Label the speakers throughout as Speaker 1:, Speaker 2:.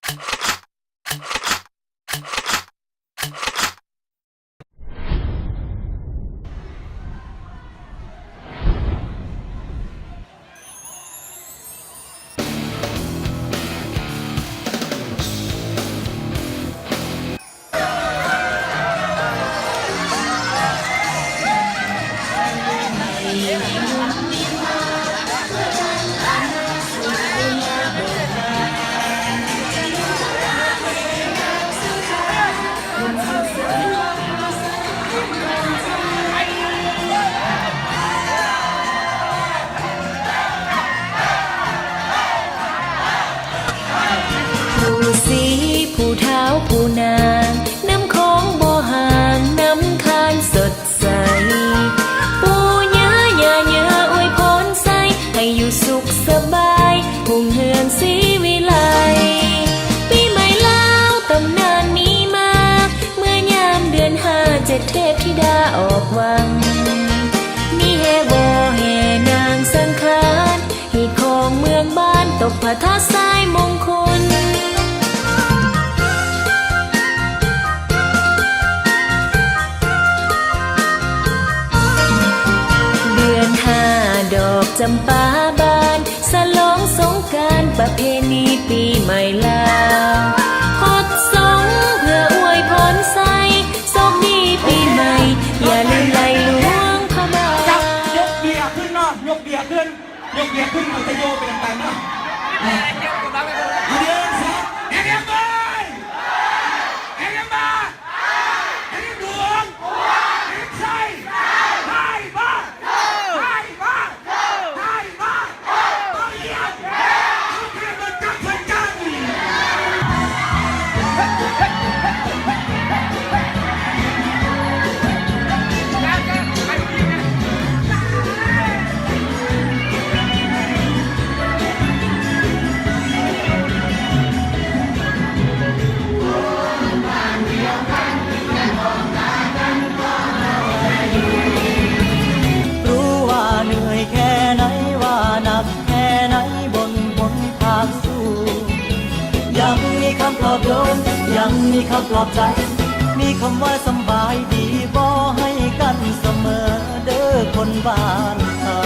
Speaker 1: ผู้สีผู้เท้าผู้นางน้ำของบ่ห่างน้ำคานสดใสปูเนื้อยาอวยพรใสให้อยู่สุขสบายหุ่งเฮือนสีวิไลปีใหม่ลาวตำนานมีมาเมื่อยามเดือนห้าเจ็ดเทพธิดาออกวังมีแห่วอแห่นางสังขารหีของเมืองบ้านตกผาทาสายมงคลดอกจำปาบานสลองสงกรานต์ประเพณีปีใหม่ลาวฮอดสงเพื่ออวยพรใสโชคดีปีใหม่อย่าลืมไหลหลวงพระบาท
Speaker 2: จับยกเบียร์ขึ้นเนาะยกเบียร์ขึ้นมันจะโยเป็นต่างๆเนาะเดือนสองแข่งไปแข่งมาแข่งดวงแข่งใจให้บ้า
Speaker 3: ยังมีคำปลอบใจมีคำว่าสบายดีบ่ให้กันเสมอเด้อคนบ้านเขา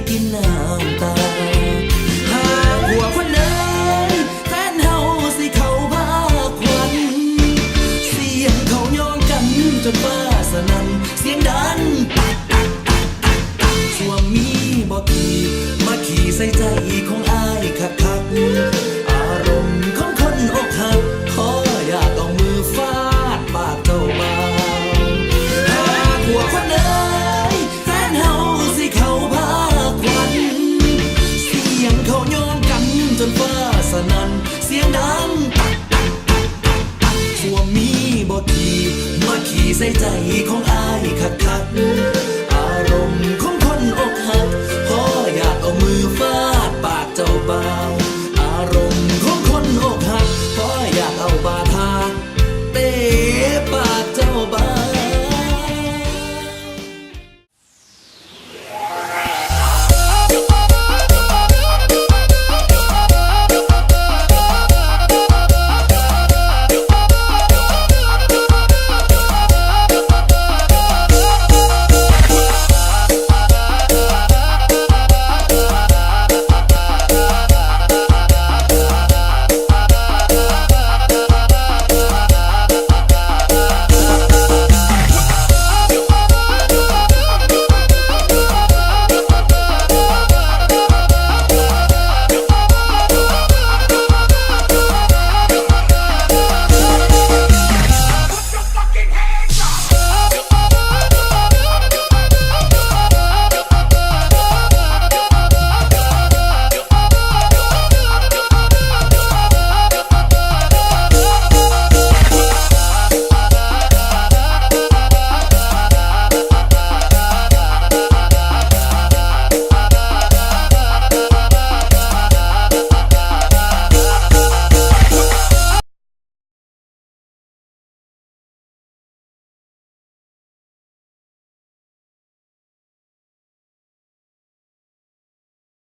Speaker 4: กินน้ำตาหากหัวคนนั้นแฟนเฮาสิเขาพาควัน เสียงเขาย้องกันจนฟ้าสนั่นเสียงดังปักปักปักปักปักส่วงมีบ่ขี่มาขี่ใส่ใจของอายคักคักอารมณ์ของคนอกหักขออยากเอามือฟาดปากเจ้าบ่าวหากหัวคนเอ้ยแฟนเฮาสิเขาพาควัน เสียงเขาย้องกันจนฟ้าสนั่นเสียงดังปักปักปักปักปักส่วงมีบ่ขี่มาขี่ใส่ใจของอายคักคักอารมณ์ของคนอกหักพออยากเอามือฟาดปากเจ้าบ่าว